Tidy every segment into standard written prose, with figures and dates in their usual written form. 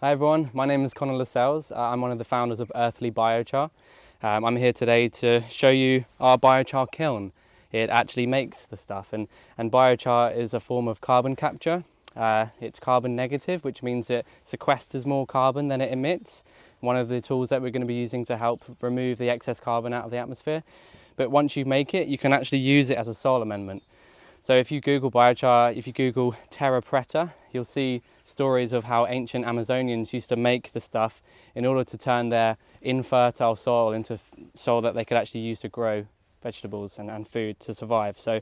Hi everyone, my name is Connor Lascelles. I'm one of the founders of Earthly Biochar. I'm here today to show you our biochar kiln. It actually makes the stuff, and biochar is a form of carbon capture. It's carbon negative, which means it sequesters more carbon than it emits. One of the tools that we're going to be using to help remove the excess carbon out of the atmosphere. But once you make it, you can actually use it as a soil amendment. So if you Google biochar, if you Google terra preta, you'll see stories of how ancient Amazonians used to make the stuff in order to turn their infertile soil into soil that they could actually use to grow vegetables and food to survive. So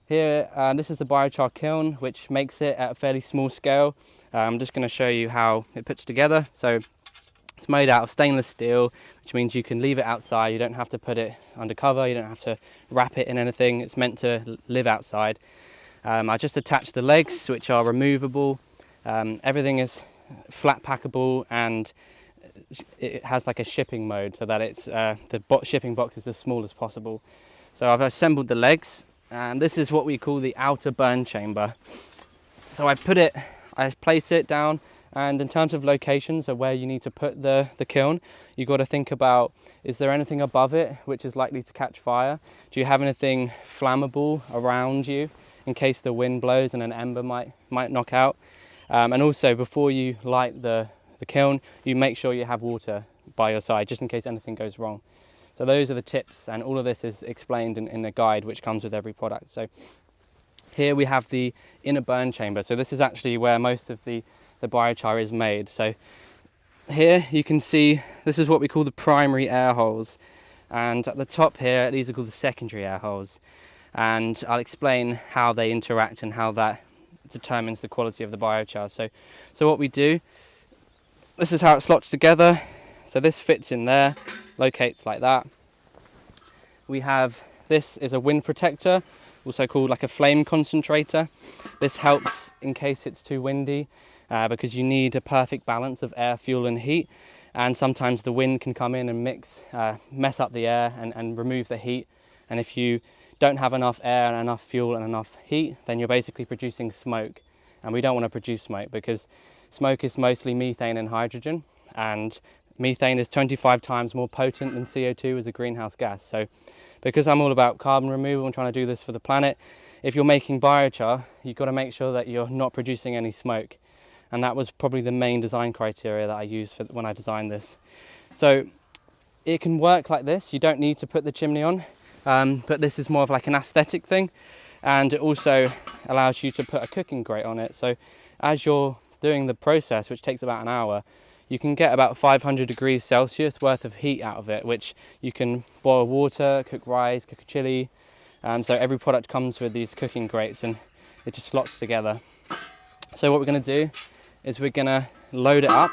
here, this is the biochar kiln, which makes it at a fairly small scale. I'm just going to show you how it puts together. So it's made out of stainless steel, which means you can leave it outside. You don't have to put it under cover. You don't have to wrap it in anything. It's meant to live outside. I just attached the legs, which are removable. Everything is flat packable, and it has like a shipping mode so that it's the shipping box is as small as possible. So I've assembled the legs, and this is what we call the outer burn chamber. So I place it down. And in terms of locations of where you need to put the kiln, you've got to think about, is there anything above it which is likely to catch fire? Do you have anything flammable around you in case the wind blows and an ember might knock out? And also, before you light the kiln, you make sure you have water by your side just in case anything goes wrong. So those are the tips, and all of this is explained in the guide which comes with every product. So here we have the inner burn chamber. So this is actually where most of the biochar is made. So here you can see this is what we call the primary air holes, and at the top here these are called the secondary air holes, and I'll explain how they interact and how that determines the quality of the biochar. So what we do, this is how it slots together. So this fits in there, locates like that. We have, this is a wind protector, also called like a flame concentrator. This helps in case it's too windy, because you need a perfect balance of air, fuel and heat, and sometimes the wind can come in and mess up the air and remove the heat. And if you don't have enough air and enough fuel and enough heat, then you're basically producing smoke, and we don't want to produce smoke because smoke is mostly methane and hydrogen, and methane is 25 times more potent than CO2 as a greenhouse gas. So because I'm all about carbon removal and trying to do this for the planet, if you're making biochar, you've got to make sure that you're not producing any smoke. And that was probably the main design criteria that I used when I designed this. So it can work like this. You don't need to put the chimney on, but this is more of like an aesthetic thing. And it also allows you to put a cooking grate on it. So as you're doing the process, which takes about an hour, you can get about 500 degrees Celsius worth of heat out of it, which you can boil water, cook rice, cook a chili. So every product comes with these cooking grates, and it just slots together. So what we're going to do is we're going to load it up,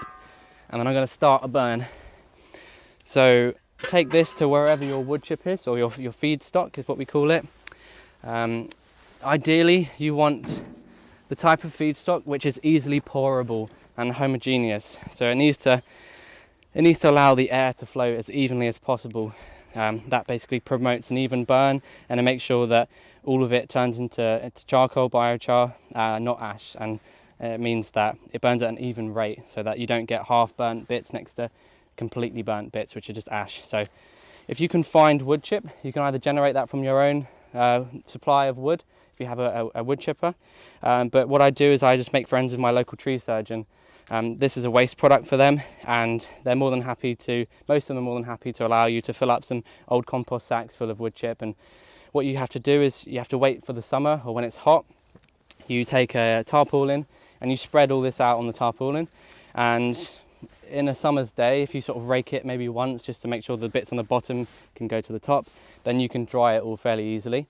and then I'm going to start a burn. So take this to wherever your wood chip is, or your feedstock is what we call it. Ideally you want the type of feedstock which is easily pourable and homogeneous. So it needs to allow the air to flow as evenly as possible. That basically promotes an even burn, and it makes sure that all of it turns into charcoal biochar, not ash, and it means that it burns at an even rate so that you don't get half burnt bits next to completely burnt bits which are just ash. So if you can find wood chip, you can either generate that from your own supply of wood if you have a wood chipper, but what I do is I just make friends with my local tree surgeon. This is a waste product for them, and they're most of them are more than happy to allow you to fill up some old compost sacks full of wood chip. And what you have to do is you have to wait for the summer, or when it's hot, you take a tarpaulin and you spread all this out on the tarpaulin, and in a summer's day, if you sort of rake it maybe once just to make sure the bits on the bottom can go to the top, then you can dry it all fairly easily.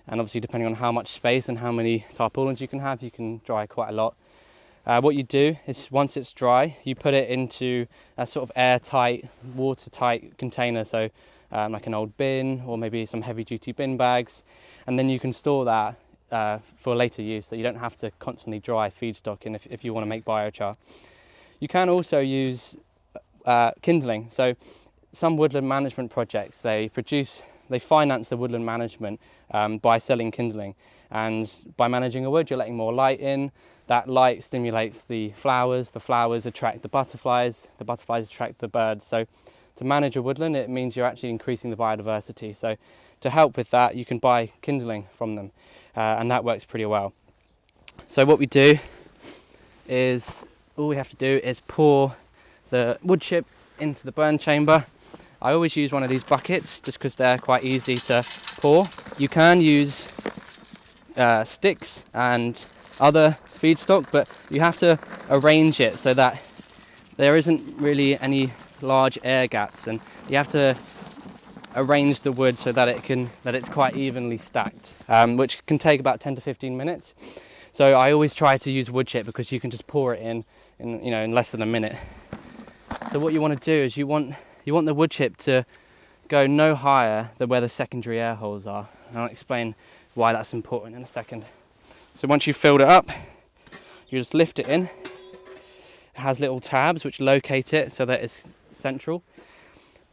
And obviously depending on how much space and how many tarpaulins you can have, you can dry quite a lot. What you do is once it's dry, you put it into a sort of airtight, watertight container, so like an old bin or maybe some heavy duty bin bags, and then you can store that for later use, so you don't have to constantly dry feedstock in if you want to make biochar. You can also use kindling. So some woodland management projects, they produce they finance the woodland management by selling kindling, and by managing a wood you're letting more light in. That light stimulates the flowers attract the butterflies attract the birds. So to manage a woodland, it means you're actually increasing the biodiversity. So to help with that, you can buy kindling from them, and that works pretty well. So what we do is, all we have to do is pour the wood chip into the burn chamber. I always use one of these buckets just because they're quite easy to pour. You can use sticks and other feedstock, but you have to arrange it so that there isn't really any large air gaps, and you have to arrange the wood so that it's quite evenly stacked, which can take about 10 to 15 minutes. So I always try to use wood chip because you can just pour it in less than a minute. So what you want to do is you want the wood chip to go no higher than where the secondary air holes are. And I'll explain why that's important in a second. So once you've filled it up, you just lift it in. It has little tabs which locate it so that it's central.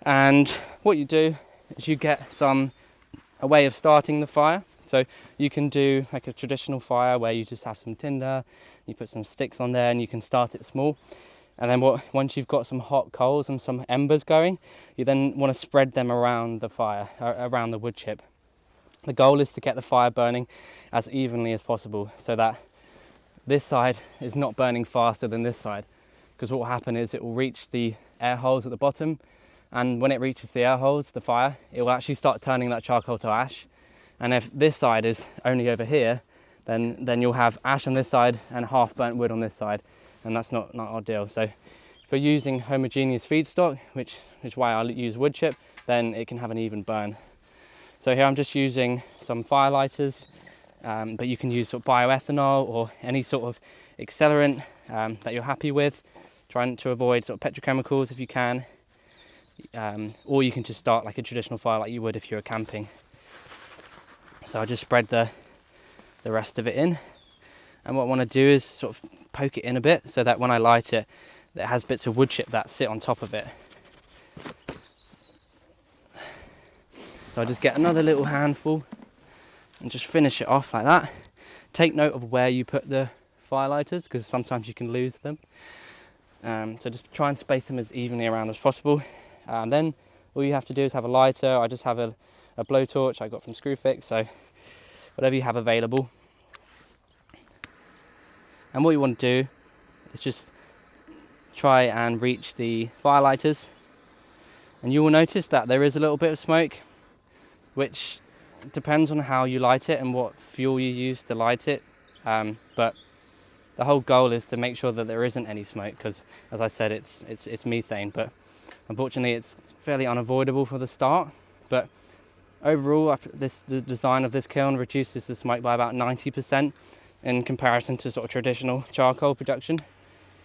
And what you do is you get a way of starting the fire. So you can do like a traditional fire where you just have some tinder, you put some sticks on there and you can start it small. And then once you've got some hot coals and some embers going, you then want to spread them around the fire, around the wood chip. The goal is to get the fire burning as evenly as possible so that this side is not burning faster than this side. Because what will happen is it will reach the air holes at the bottom, and when it reaches the air holes, the fire, it will actually start turning that charcoal to ash. And if this side is only over here, then you'll have ash on this side and half burnt wood on this side, and that's not ideal. So if you're using homogeneous feedstock, which is why I use wood chip, then it can have an even burn. So here I'm just using some firelighters, but you can use sort of bioethanol or any sort of accelerant that you're happy with, trying to avoid sort of petrochemicals if you can, or you can just start like a traditional fire like you would if you were camping. So I just spread the rest of it in, and what I want to do is sort of poke it in a bit so that when I light it, it has bits of wood chip that sit on top of it. So I just get another little handful and just finish it off like that. Take note of where you put the firelighters because sometimes you can lose them. So just try and space them as evenly around as possible. Then all you have to do is have a lighter. I just have a blowtorch I got from Screwfix, so whatever you have available. And what you want to do is just try and reach the firelighters, and you will notice that there is a little bit of smoke, which depends on how you light it and what fuel you use to light it, but the whole goal is to make sure that there isn't any smoke because, as I said, it's methane, but unfortunately it's fairly unavoidable for the start. But overall, the design of this kiln reduces the smoke by about 90% in comparison to sort of traditional charcoal production,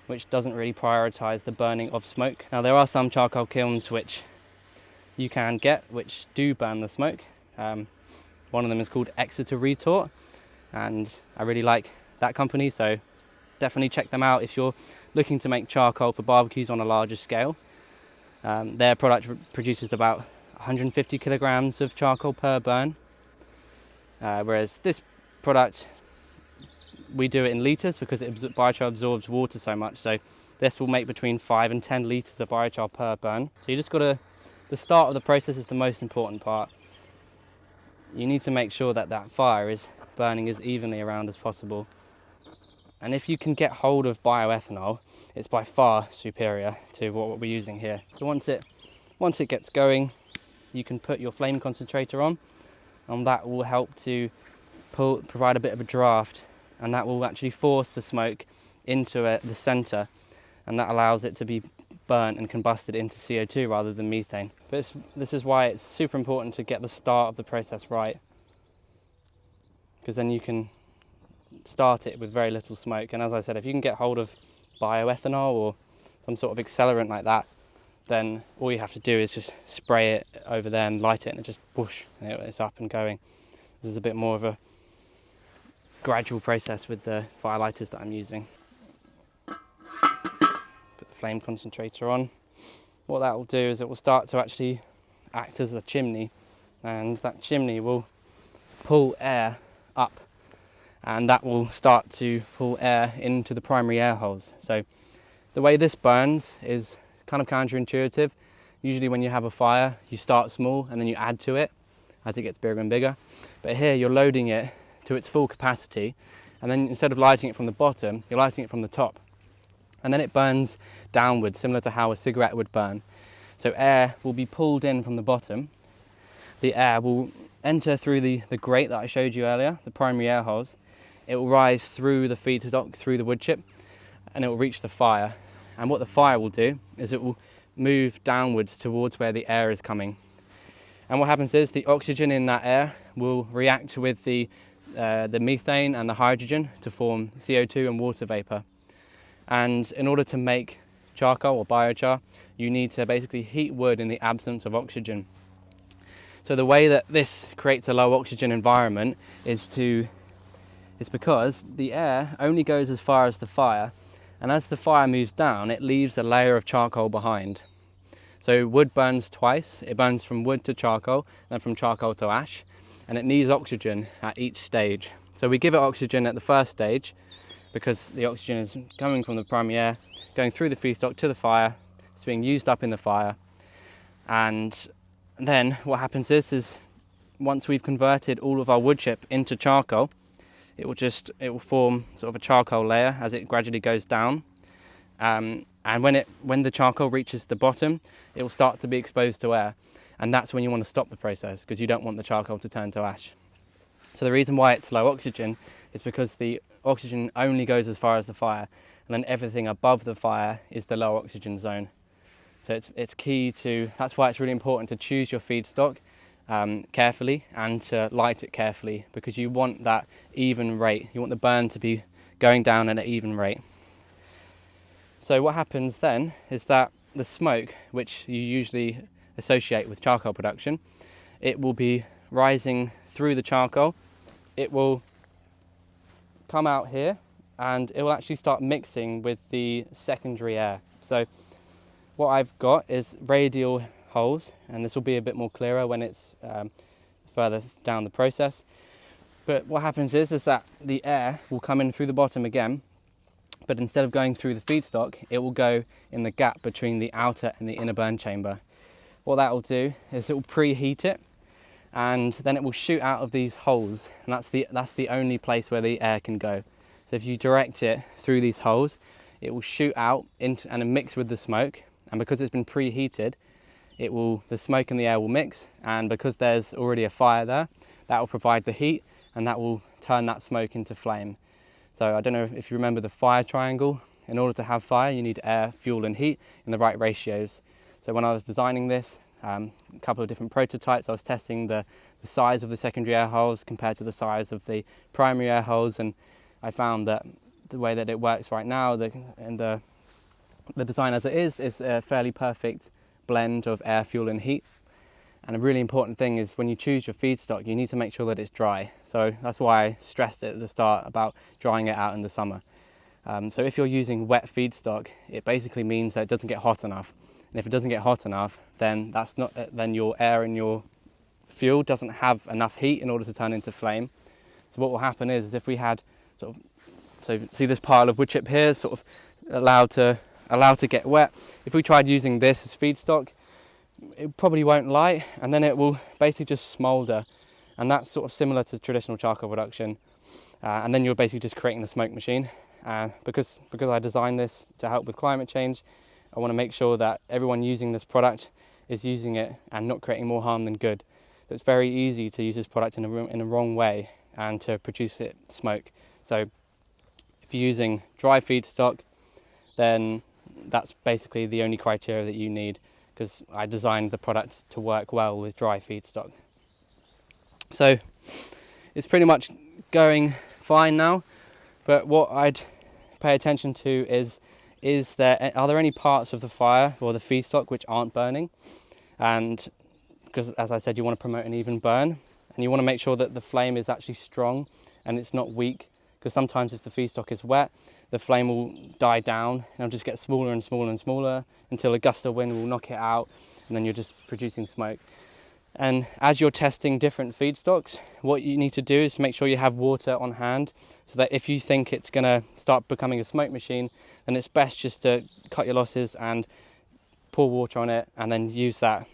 which doesn't really prioritize the burning of smoke. Now there are some charcoal kilns which you can get which do burn the smoke. One of them is called Exeter Retort, and I really like that company, so definitely check them out if you're looking to make charcoal for barbecues on a larger scale. Their product produces about 150 kilograms of charcoal per burn, whereas this product, we do it in litres because biochar absorbs water so much, so this will make between 5 and 10 litres of biochar per burn. So you just got to, the start of the process is the most important part. You need to make sure that that fire is burning as evenly around as possible. And if you can get hold of bioethanol, it's by far superior to what we're using here. So once it gets going, you can put your flame concentrator on, and that will help to provide a bit of a draft, and that will actually force the smoke into the center, and that allows it to be burnt and combusted into CO2 rather than methane. But this is why it's super important to get the start of the process right, because then you can start it with very little smoke. And as I said, if you can get hold of bioethanol or some sort of accelerant like that, then all you have to do is just spray it over there and light it, and it just whoosh, and it's up and going. This is a bit more of a gradual process with the firelighters that I'm using. Put the flame concentrator on. What that will do is it will start to actually act as a chimney and that chimney will pull air up, and that will start to pull air into the primary air holes. So the way this burns is kind of counterintuitive. Usually when you have a fire, you start small and then you add to it as it gets bigger and bigger. But here you're loading it to its full capacity, and then instead of lighting it from the bottom, you're lighting it from the top. And then it burns downwards, similar to how a cigarette would burn. So air will be pulled in from the bottom. The air will enter through the grate that I showed you earlier, the primary air holes. It will rise through the feedstock, through the wood chip, and it will reach the fire. And what the fire will do is it will move downwards towards where the air is coming. And what happens is the oxygen in that air will react with the methane and the hydrogen to form CO2 and water vapor. And in order to make charcoal or biochar, you need to basically heat wood in the absence of oxygen. So the way that this creates a low oxygen environment is because the air only goes as far as the fire, and as the fire moves down, it leaves a layer of charcoal behind. So wood burns twice. It burns from wood to charcoal, then from charcoal to ash, and it needs oxygen at each stage. So we give it oxygen at the first stage because the oxygen is coming from the primary air, going through the feedstock to the fire. It's being used up in the fire. And then what happens is once we've converted all of our wood chip into charcoal, it will form sort of a charcoal layer as it gradually goes down. And when the charcoal reaches the bottom, it will start to be exposed to air. And that's when you want to stop the process, because you don't want the charcoal to turn to ash. So the reason why it's low oxygen is because the oxygen only goes as far as the fire, and then everything above the fire is the low oxygen zone. So it's key to, that's why it's really important to choose your feedstock carefully and to light it carefully, because you want that even rate. You want the burn to be going down at an even rate. So what happens then is that the smoke, which you usually associate with charcoal production, it will be rising through the charcoal. It will come out here and it will actually start mixing with the secondary air. So what I've got is radial holes, and this will be a bit more clearer when it's further down the process. But what happens is that the air will come in through the bottom again, but instead of going through the feedstock, it will go in the gap between the outer and the inner burn chamber. What that will do is it will preheat it, and then it will shoot out of these holes, and that's the only place where the air can go. So if you direct it through these holes, it will shoot out into and mix with the smoke, and because it's been preheated, the smoke and the air will mix, and because there's already a fire there, that will provide the heat, and that will turn that smoke into flame. So I don't know if you remember the fire triangle. In order to have fire, you need air, fuel and heat in the right ratios. So when I was designing this, a couple of different prototypes, I was testing the size of the secondary air holes compared to the size of the primary air holes, and I found that the way that it works right now, the design as it is a fairly perfect blend of air, fuel and heat. And a really important thing is when you choose your feedstock, you need to make sure that it's dry. So that's why I stressed it at the start about drying it out in the summer. So if you're using wet feedstock, it basically means that it doesn't get hot enough. And if it doesn't get hot enough, then then your air and your fuel doesn't have enough heat in order to turn into flame. So what will happen is if we had so see this pile of wood chip here, sort of allowed to get wet. If we tried using this as feedstock, it probably won't light, and then it will basically just smoulder, and that's sort of similar to traditional charcoal production. And then you're basically just creating the smoke machine. Because I designed this to help with climate change, I want to make sure that everyone using this product is using it and not creating more harm than good. So it's very easy to use this product in a wrong way and to produce it smoke. So if you're using dry feedstock, then that's basically the only criteria that you need, because I designed the product to work well with dry feedstock. So it's pretty much going fine now, but what I'd pay attention to is are there any parts of the fire or the feedstock which aren't burning? And because, as I said, you want to promote an even burn, and you want to make sure that the flame is actually strong and it's not weak, because sometimes if the feedstock is wet, the flame will die down and it'll just get smaller and smaller and smaller until a gust of wind will knock it out, and then you're just producing smoke. And as you're testing different feedstocks, what you need to do is make sure you have water on hand, so that if you think it's going to start becoming a smoke machine, then it's best just to cut your losses and pour water on it, and then use that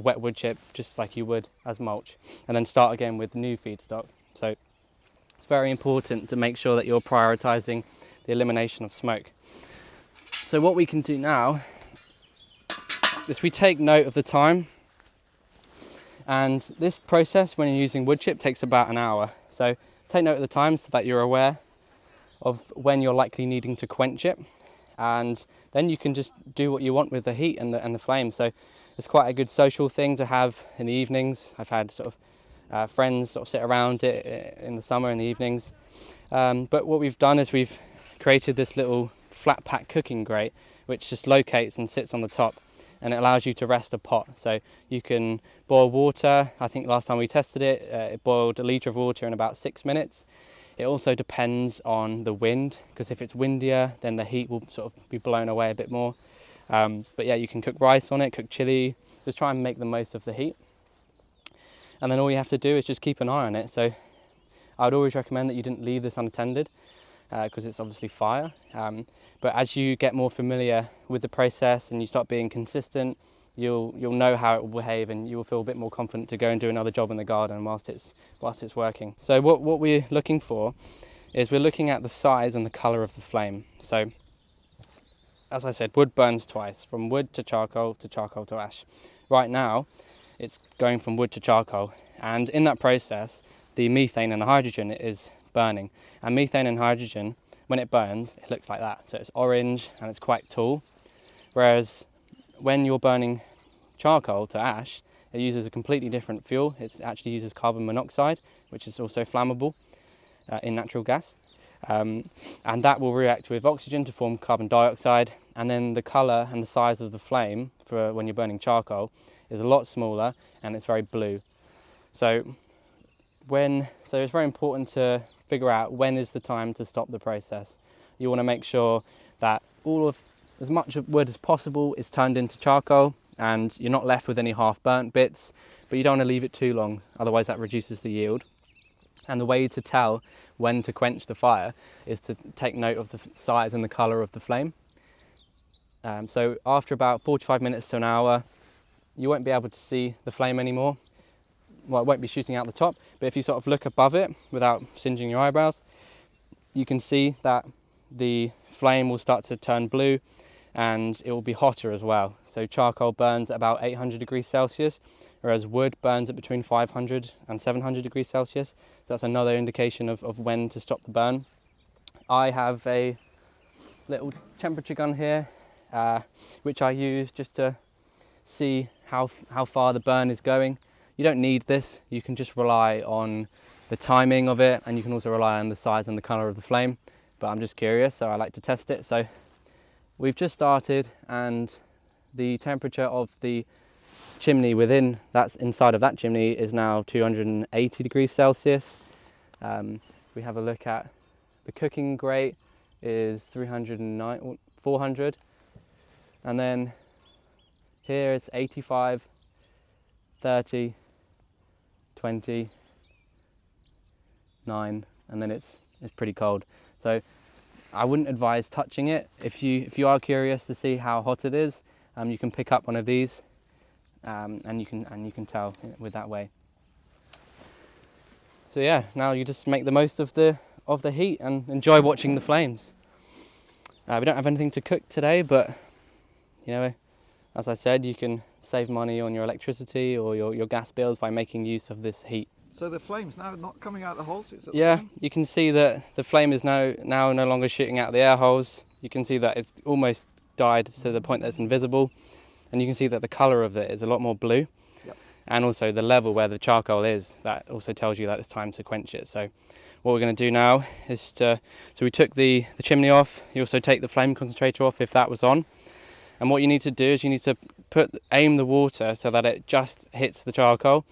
wet wood chip just like you would as mulch, and then start again with new feedstock. So it's very important to make sure that you're prioritizing the elimination of smoke. So what we can do now is we take note of the time. And this process, when you're using wood chip, takes about an hour. So take note of the time so that you're aware of when you're likely needing to quench it. And then you can just do what you want with the heat and the flame. So it's quite a good social thing to have in the evenings. I've had sort of friends sort of sit around it in the summer in the evenings. But what we've done is we've created this little flat pack cooking grate, which just locates and sits on the top. And it allows you to rest a pot. So you can boil water. I think last time we tested it, it boiled a litre of water in about 6 minutes. It also depends on the wind, because if it's windier, then the heat will sort of be blown away a bit more. But yeah, you can cook rice on it, cook chili, just try and make the most of the heat. And then all you have to do is just keep an eye on it. So I would always recommend that you didn't leave this unattended, because it's obviously fire. But as you get more familiar with the process and you start being consistent, you'll know how it will behave, and you will feel a bit more confident to go and do another job in the garden whilst it's working. So what we're looking for is we're looking at the size and the colour of the flame. So as I said, wood burns twice, from wood to charcoal to ash. Right now it's going from wood to charcoal, and in that process the methane and the hydrogen is burning. And methane and hydrogen, when it burns, it looks like that. So it's orange and it's quite tall. Whereas when you're burning charcoal to ash, it uses a completely different fuel. It actually uses carbon monoxide, which is also flammable in natural gas. And that will react with oxygen to form carbon dioxide. And then the colour and the size of the flame for when you're burning charcoal is a lot smaller, and it's very blue. So it's very important to figure out when is the time to stop the process. You want to make sure that as much of wood as possible is turned into charcoal, and you're not left with any half burnt bits, but you don't want to leave it too long, otherwise that reduces the yield. And the way to tell when to quench the fire is to take note of the size and the colour of the flame. So after about 45 minutes to an hour, you won't be able to see the flame anymore. Well, it won't be shooting out the top, but if you sort of look above it without singeing your eyebrows, you can see that the flame will start to turn blue, and it will be hotter as well. So charcoal burns at about 800 degrees Celsius, whereas wood burns at between 500 and 700 degrees Celsius. So that's another indication of when to stop the burn. I have a little temperature gun here, which I use just to see how far the burn is going. You don't need this, you can just rely on the timing of it, and you can also rely on the size and the colour of the flame, but I'm just curious, so I like to test it. So we've just started, and the temperature of the chimney inside of that chimney is now 280 degrees Celsius. We have a look at the cooking grate is 400, and then here it's 85, 30, 20, 9, and then it's pretty cold. So I wouldn't advise touching it. If you are curious to see how hot it is, you can pick up one of these, and you can tell with that way. So yeah, now you just make the most of the heat and enjoy watching the flames. We don't have anything to cook today, but as I said, you can save money on your electricity or your gas bills by making use of this heat. So the flame's now not coming out the holes? Yeah, you can see that the flame is now no longer shooting out the air holes. You can see that it's almost died to the point that it's invisible, and you can see that the colour of it is a lot more blue. Yep. And also the level where the charcoal is, that also tells you that it's time to quench it. So what we're going to do now is so we took the chimney off. You also take the flame concentrator off if that was on. And what you need to do is you need to aim the water so that it just hits the charcoal.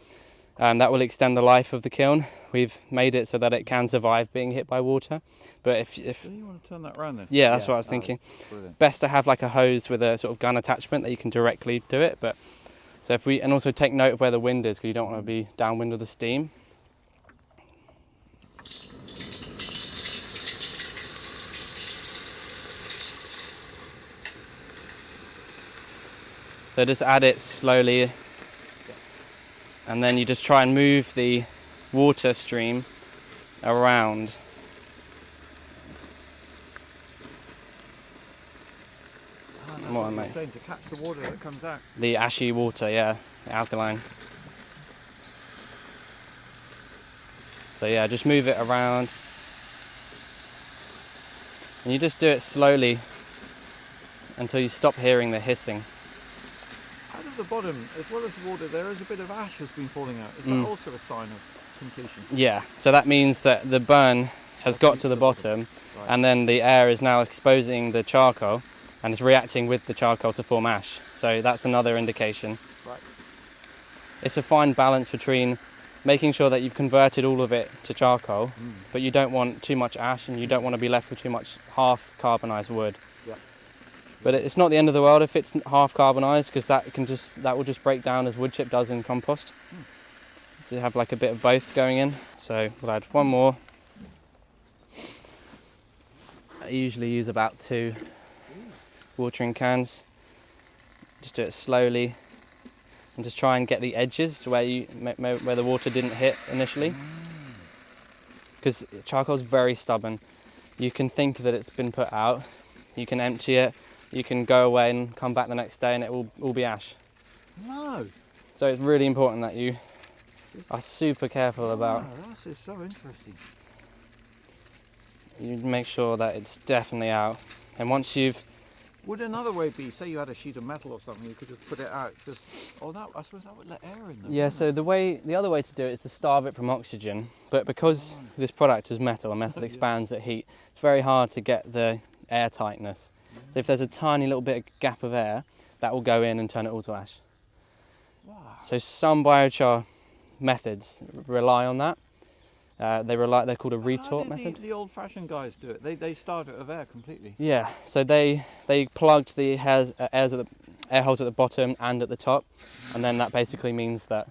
That will extend the life of the kiln. We've made it so that it can survive being hit by water. But if so you want to turn that around then? Yeah, that's what I was thinking. Brilliant. Best to have like a hose with a sort of gun attachment that you can directly do it. But So and also take note of where the wind is, because you don't want to be downwind of the steam. So just add it slowly, and then you just try and move the water stream around. What am I saying? To catch the water that comes out. The ashy water, yeah, the alkaline. So yeah, just move it around, and you just do it slowly until you stop hearing the hissing. Out of the bottom, as well as the water, there is a bit of ash has been falling out. Is that also a sign of completion? Yeah, so that means that the burn has got to the bottom, right. And then the air is now exposing the charcoal, and it's reacting with the charcoal to form ash. So that's another indication. Right. It's a fine balance between making sure that you've converted all of it to charcoal, but you don't want too much ash, and you don't want to be left with too much half carbonised wood. Yeah. But it's not the end of the world if it's half carbonised, because that will just break down as wood chip does in compost. So you have like a bit of both going in. So we'll add one more. I usually use about 2 watering cans. Just do it slowly, and just try and get the edges where the water didn't hit initially, because charcoal is very stubborn. You can think that it's been put out, you can empty it, you can go away and come back the next day and it will all be ash. No. So it's really important that you are super careful about. This is so interesting. You make sure that it's definitely out, and once you've. Would another way be, say you had a sheet of metal or something, you could just put it out, just, I suppose that would let air in there. Yeah, so the other way to do it is to starve it from oxygen, but because this product is metal and metal expands at heat, it's very hard to get the air tightness. So if there's a tiny little bit of gap of air, that will go in and turn it all to ash. Wow. So some biochar methods rely on that. They're called a retort method. The old-fashioned guys do it. They starve it of air completely. Yeah, so they plugged the air holes at the bottom and at the top, and then that basically means that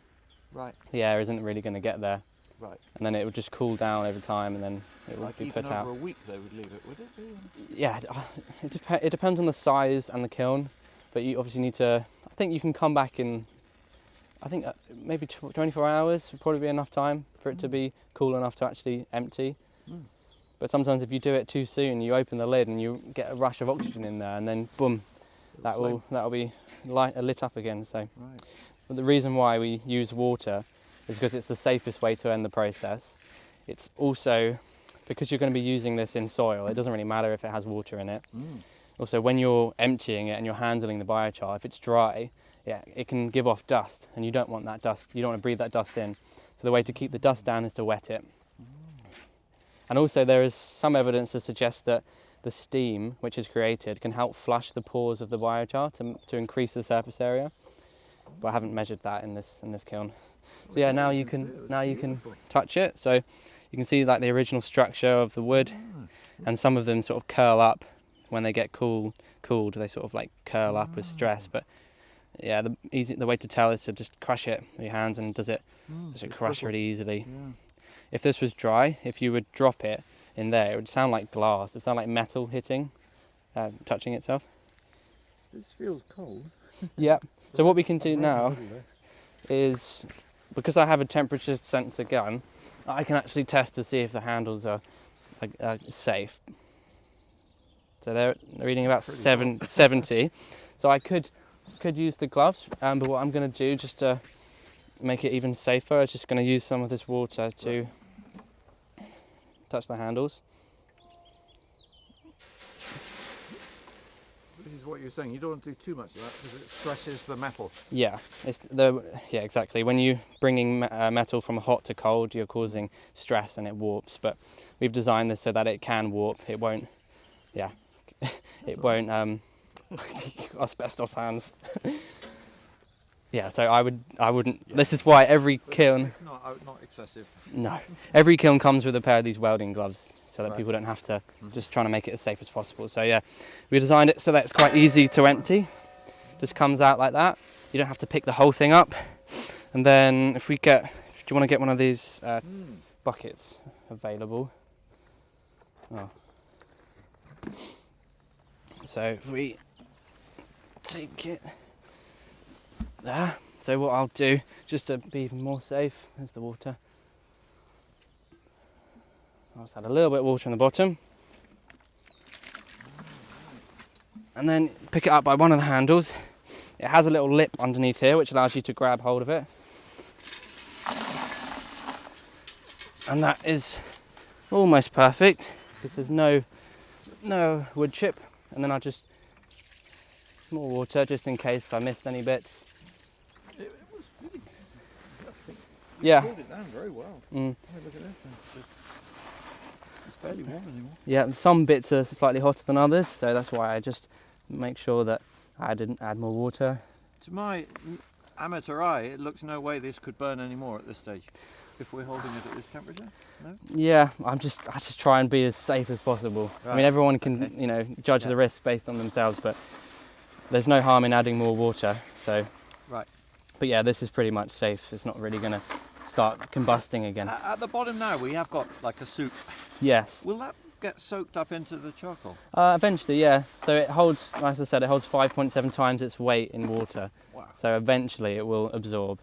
the air isn't really going to get there. Right. And then it would just cool down over time, and then it would be put out. Over a week they would leave it, would it be? Yeah, it depends on the size and the kiln, but you obviously need to. I think you can come back in. I think maybe 24 hours would probably be enough time for it to be cool enough to actually empty. But sometimes if you do it too soon, you open the lid and you get a rush of oxygen in there, and then boom, that'll be lit up again. So, but the reason why we use water is because it's the safest way to end the process. It's also because you're going to be using this in soil. It doesn't really matter if it has water in it. Also, when you're emptying it and you're handling the biochar, if it's dry, it can give off dust, and you don't want that dust. You don't want to breathe that dust in. So the way to keep the dust down is to wet it. And also there is some evidence to suggest that the steam which is created can help flush the pores of the biochar to increase the surface area. But I haven't measured that in this kiln. So yeah, now you can touch it. So you can see like the original structure of the wood, and some of them sort of curl up when they get cooled. They sort of like curl up with stress, but yeah, the way to tell is to just crush it with your hands, and does it crush really easily. Yeah. If this was dry, if you would drop it in there, it would sound like glass. It would sound like metal hitting, touching itself. This feels cold. Yeah. So what we can do now is, because I have a temperature sensor gun, I can actually test to see if the handles are safe. So they're reading about 70. So I could use the gloves, but what I'm going to do, just to make it even safer, I'm just going to use some of this water to touch the handles. This is what you're saying, you don't want to do too much of that because it stresses the metal. Yeah, exactly. When you're bringing metal from hot to cold, you're causing stress and it warps, but we've designed this so that it can warp. It won't, it won't, asbestos hands. Yeah, so I wouldn't. Yeah. This is why every kiln. It's not excessive. No, every kiln comes with a pair of these welding gloves, so that people don't have to. Just trying to make it as safe as possible. So yeah, we designed it so that it's quite easy to empty. Just comes out like that. you don't have to pick the whole thing up. And then if do you want to get one of these buckets available? Oh. So if we take it there. So what I'll do, just to be even more safe, there's the water. I'll just add a little bit of water on the bottom. And then pick it up by one of the handles. It has a little lip underneath here which allows you to grab hold of it. And that is almost perfect because there's no wood chip. And then I'll just more water just in case I missed any bits. It was really perfect. Yeah. You pulled it down very well. Mm. Oh, look at this. It's barely warm anymore. Yeah, some bits are slightly hotter than others, so that's why I just make sure that I didn't add more water. To my amateur eye, it looks no way this could burn anymore at this stage. If we're holding it at this temperature, no? Yeah, I just try and be as safe as possible. Right. I mean, everyone can judge the risk based on themselves, but there's no harm in adding more water. So, right. But yeah, this is pretty much safe. It's not really going to start combusting again. At the bottom now, we have got like a soup. Yes. Will that get soaked up into the charcoal? Eventually, yeah. So it holds, like I said, it holds 5.7 times its weight in water. Wow. So eventually it will absorb.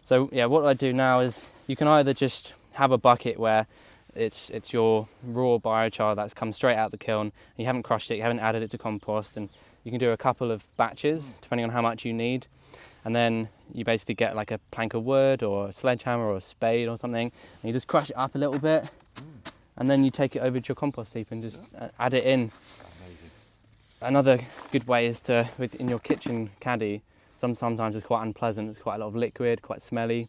So yeah, what I do now is you can either just have a bucket where it's your raw biochar that's come straight out of the kiln, and you haven't crushed it, you haven't added it to compost, and you can do a couple of batches depending on how much you need. And then you basically get like a plank of wood or a sledgehammer or a spade or something, and you just crush it up a little bit, and then you take it over to your compost heap and just add it in. Amazing. Another good way is to, in your kitchen caddy, sometimes it's quite unpleasant, it's quite a lot of liquid, quite smelly.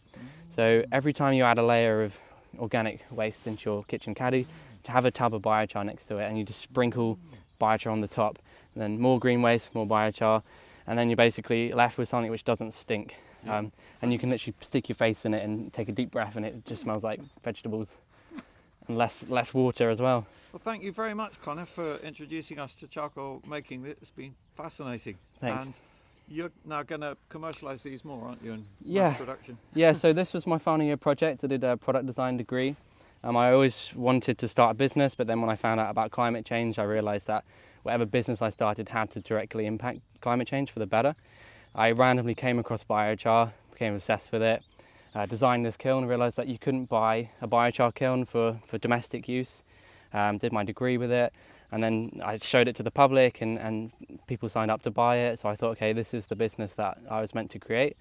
So every time you add a layer of organic waste into your kitchen caddy, to have a tub of biochar next to it, and you just sprinkle biochar on the top, and then more green waste, more biochar, and then you're basically left with something which doesn't stink. And you can literally stick your face in it and take a deep breath, and it just smells like vegetables, and less water as well. Well, thank you very much, Connor, for introducing us to charcoal making. It's been fascinating. Thanks. And you're now going to commercialise these more, aren't you, in Yeah. mass production? Yeah, so this was my final year project. I did a product design degree. I always wanted to start a business, but then when I found out about climate change, I realised that whatever business I started had to directly impact climate change for the better. I randomly came across biochar, became obsessed with it, designed this kiln, realised that you couldn't buy a biochar kiln for domestic use, did my degree with it, and then I showed it to the public and people signed up to buy it. So I thought, okay, this is the business that I was meant to create.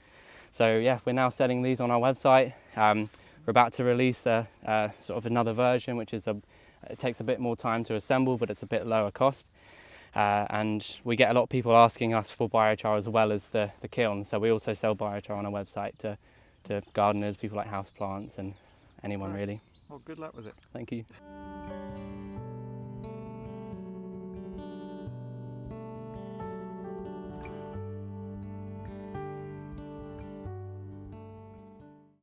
So yeah, we're now selling these on our website. We're about to release a sort of another version, which is it takes a bit more time to assemble, but it's a bit lower cost. And we get a lot of people asking us for biochar as well as the kiln. So we also sell biochar on our website to gardeners, people like houseplants, and anyone really. Well, good luck with it. Thank you.